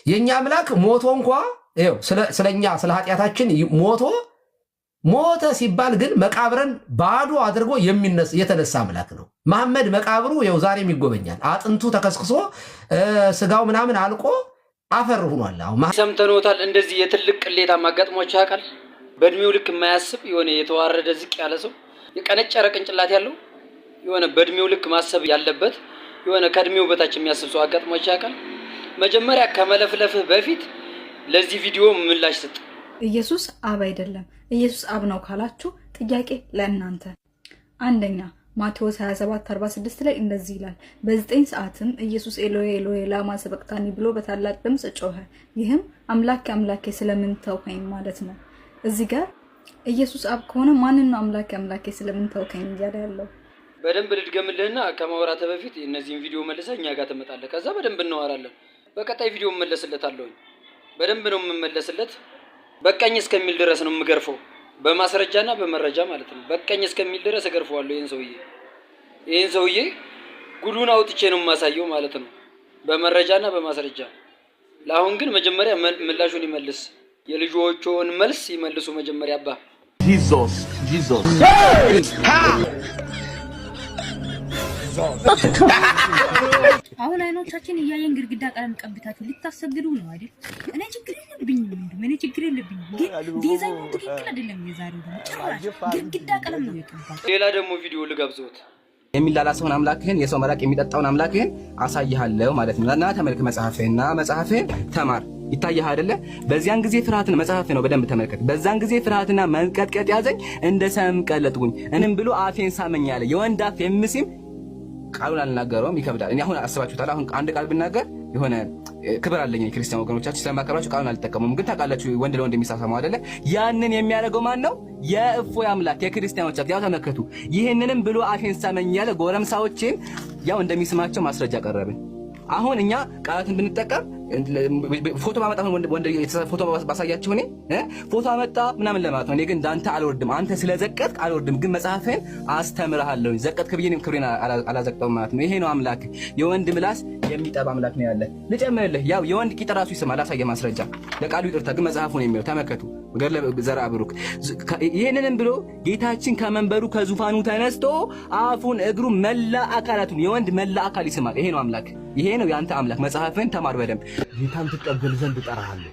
የኛ አምላክ ሞቶ እንኳን ይኸው ስለኛ ስለ ኃጢአታችን ሞተ ሲባል ግን መቃብርን ባዶ አድርጎ የተነሳ አምላክ ነው። መሐመድ መቃብሩ ይኸው ዛሬም ይጎበኛል። አጥንቱ ተከስክሶ ስጋው ምናምን አልቆ አፈር ሆኗል። አሁን ሰምተኖታል። እንደዚህ የትልቅ ቅሌታ ማጋጥሟቸው ያውቃል። በእድሜው ልክ የማያስብ የሆነ የተዋረደ ዝቅ ያለ ሰው የቀነጨረ ቅንጭላት ያለው የሆነ በእድሜው ልክ ማሰብ ያለበት የሆነ ከእድሜው በታች የሚያስብ ሰው አጋጥሟቸው ያውቃል። መጀመሪያ ከመለፍለፍህ በፊት ለዚህ ቪዲዮ ምላሽ ስጥ። ኢየሱስ አብ አይደለም ኢየሱስ አብ ነው ካላችሁ ጥያቄ ለእናንተ። አንደኛ ማቴዎስ 27:46 ላይ እንደዚህ ይላል፣ በ9 ሰዓትም ኢየሱስ ኤሎሄ ኤሎሄ ላማ ሰበቅታኒ ብሎ በታላቅ ድምፅ ጮኸ። ይህም አምላኬ አምላኬ ስለምን ተውከኝ ማለት ነው። እዚህ ጋር ኢየሱስ አብ ከሆነ ማንን ነው አምላኬ አምላኬ ስለምን ተውከኝ እያለ ያለው? በደንብ ልድገምልህና ከማውራተ በፊት እነዚህን ቪዲዮ መልሰህ እኛ ጋር ትመጣለህ። ከዛ በደንብ እናወራለን። በቀጣይ ቪዲዮ መመለስለታለሁ። በደንብ ነው የምመለስለት። በቀኝ እስከሚል ድረስ ነው የምገርፈው፣ በማስረጃና በመረጃ ማለት ነው። በቀኝ እስከሚል ድረስ እገርፈዋለሁ ይሄን ሰውዬ ጉዱን አውጥቼ ነው የማሳየው ማለት ነው፣ በመረጃና በማስረጃ። ለአሁን ግን መጀመሪያ ምላሹን ይመልስ። የልጆቹን መልስ ይመልሱ መጀመሪያ። አባ ጂዞስ አሁን አይኖቻችን እያየን ግድግዳ ቀለም ቀብታችሁ ልታሰግዱ ነው አይደል? እኔ ችግር የለብኝም ግን ዲዛይኑ ትክክል አይደለም። የዛሬው ደግሞ ጭራሽ ግድግዳ ቀለም ነው የቀባው። ሌላ ደግሞ ቪዲዮ ልጋብዘውት። የሚላላሰውን አምላክህን የሰው መራቅ የሚጠጣውን አምላክህን አሳይሃለሁ ማለት ነው። እና ተመልክ መጽሐፍህን ተማር። ይታየህ አይደለ? በዚያን ጊዜ ፍርሃትን መጽሐፍ ነው በደንብ ተመልከት። በዛን ጊዜ ፍርሃትና መንቀጥቀጥ ያዘኝ፣ እንደ ሰም ቀለጥኩኝ። እንም ብሎ አፌን ሳመኝ አለ። የወንድ አፍ የሚስም ቃሉን አልናገረውም፣ ይከብዳል። እኔ አሁን አስባችሁታል። አሁን አንድ ቃል ብናገር የሆነ ክብር አለኝ ክርስቲያን ወገኖቻችን ስለማከብራችሁ ቃሉን አልተጠቀሙም። ግን ታውቃላችሁ ወንድ ለወንድ የሚሳሳመው አይደለ? ያንን የሚያደርገው ማን ነው? የእፎይ አምላክ የክርስቲያኖች ያው ተመከቱ። ይሄንንም ብሎ አፌን ሳመኝ ያለ ጎረምሳዎችን ያው እንደሚስማቸው ማስረጃ ቀረብን። አሁን እኛ ቃላትን ብንጠቀም ፎቶ ማመጣ ወንድ ፎቶ ባሳያችሁ እኔ ፎቶ አመጣ ምናምን ለማለት ነው። እኔ ግን እንዳንተ አልወርድም። አንተ ስለዘቀጥክ አልወርድም፣ ግን መጽሐፍህን አስተምርሃለሁ። ዘቀጥክ ብዬ ክብሬን አላዘቅጠውም ማለት ነው። ይሄ ነው አምላክ። የወንድ ምላስ የሚጠባ አምላክ ነው ያለ። ልጨምርልህ፣ ያው የወንድ ቂጥ ራሱ ይስማል። አሳየ ማስረጃ። ለቃሉ ይቅርታ፣ ግን መጽሐፉን የሚለው ተመከቱ። ገድለ ዘርአ ብሩክ። ይሄንንም ብሎ ጌታችን ከመንበሩ ከዙፋኑ ተነስቶ አፉን እግሩ መላ አካላቱን የወንድ መላ አካል ይስማል። ይሄ ነው አምላክ። ይሄ ነው ያንተ አምላክ። መጽሐፍን ተማር በደንብ። ጌታን ትቀበል ዘንድ እጠራሃለሁ።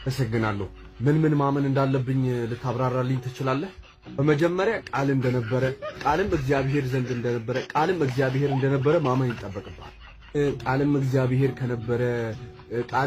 አመሰግናለሁ። ምን ማመን እንዳለብኝ ልታብራራልኝ ትችላለህ? በመጀመሪያ ቃል እንደነበረ፣ ቃልም እግዚአብሔር ዘንድ እንደነበረ፣ ቃልም እግዚአብሔር እንደነበረ ማመን ይጠበቅብሃል። ቃልም እግዚአብሔር ከነበረ ቃል